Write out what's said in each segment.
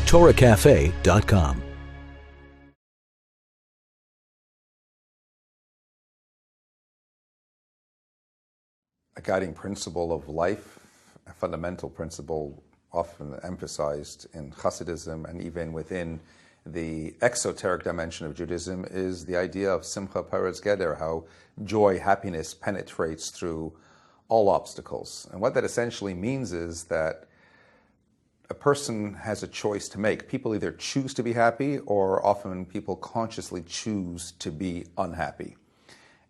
TorahCafe.com. A guiding principle of life, a fundamental principle often emphasized in Hasidism and even within the exoteric dimension of Judaism, is the idea of Simcha Peretz Geder, how joy, happiness penetrates through all obstacles. And what that essentially means is that a person has a choice to make. People either choose to be happy, or often people consciously choose to be unhappy.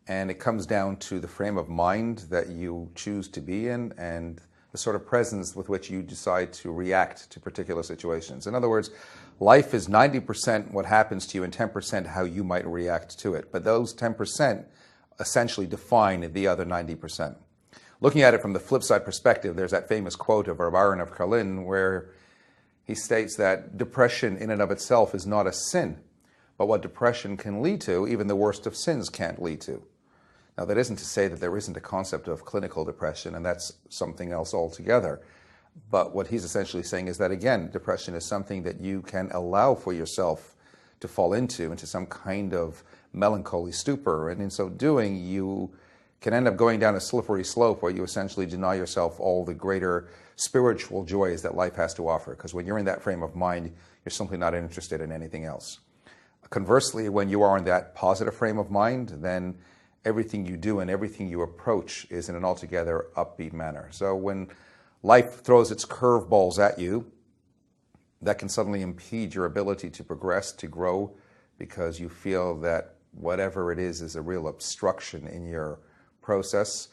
And it comes down to the frame of mind that you choose to be in and the sort of presence with which you decide to react to particular situations. In other words, life is 90% what happens to you and 10% how you might react to it. But those 10% essentially define the other 90%. Looking at it from the flip side perspective, there's that famous quote of Rabbi of Karlin where he states that depression in and of itself is not a sin, but what depression can lead to, even the worst of sins can't lead to. Now, that isn't to say that there isn't a concept of clinical depression, and that's something else altogether. But what he's essentially saying is that, again, depression is something that you can allow for yourself to fall into some kind of melancholy stupor. And in so doing, you can end up going down a slippery slope where you essentially deny yourself all the greater spiritual joys that life has to offer. Because when you're in that frame of mind, you're simply not interested in anything else. Conversely, when you are in that positive frame of mind, then everything you do and everything you approach is in an altogether upbeat manner. So when life throws its curveballs at you, that can suddenly impede your ability to progress, to grow, because you feel that whatever it is a real obstruction in your process.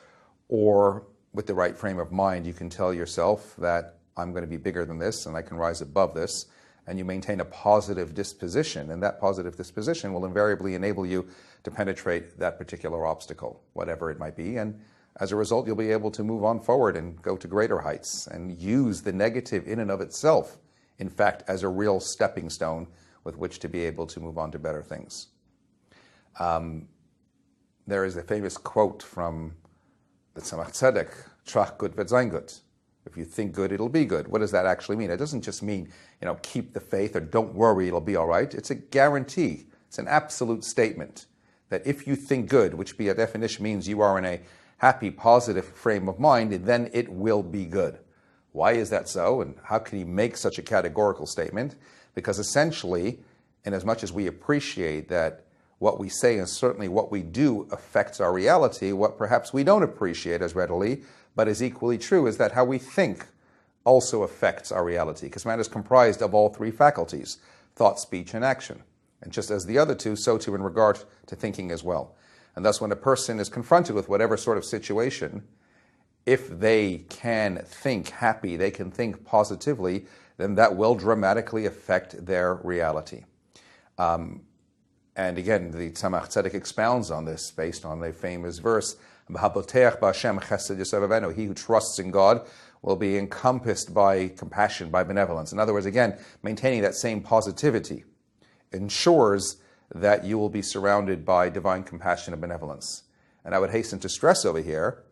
Or with the right frame of mind, you can tell yourself that I'm going to be bigger than this and I can rise above this. And you maintain a positive disposition, and that positive disposition will invariably enable you to penetrate that particular obstacle, whatever it might be. And as a result, you'll be able to move on forward and go to greater heights and use the negative in and of itself, in fact, as a real stepping stone with which to be able to move on to better things. There is a famous quote from the Tzemach Tzedek, Trach gut wird sein gut. If you think good, it'll be good. What does that actually mean? It doesn't just mean, keep the faith or don't worry, it'll be all right. It's a guarantee. It's an absolute statement that if you think good, which by definition means you are in a happy, positive frame of mind, then it will be good. Why is that so? And how can he make such a categorical statement? Because essentially, in as much as we appreciate that what we say and certainly what we do affects our reality, what perhaps we don't appreciate as readily, but is equally true, is that how we think also affects our reality, because man is comprised of all three faculties, thought, speech, and action. And just as the other two, so too in regard to thinking as well. And thus when a person is confronted with whatever sort of situation, if they can think happy, they can think positively, then that will dramatically affect their reality. And again, the Tzemach Tzedek expounds on this based on the famous verse, he who trusts in God will be encompassed by compassion, by benevolence. In other words, again, maintaining that same positivity ensures that you will be surrounded by divine compassion and benevolence. And I would hasten to stress over here,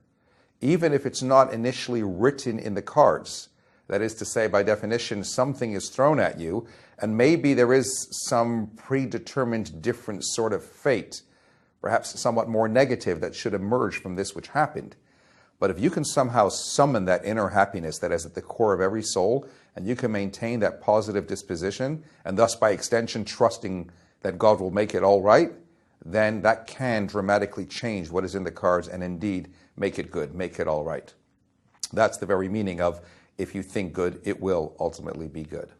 even if it's not initially written in the cards, that is to say, by definition, something is thrown at you, and maybe there is some predetermined different sort of fate, perhaps somewhat more negative, that should emerge from this which happened. But if you can somehow summon that inner happiness that is at the core of every soul, and you can maintain that positive disposition, and thus by extension trusting that God will make it all right, then that can dramatically change what is in the cards and indeed make it good, make it all right. That's the very meaning of if you think good, it will ultimately be good.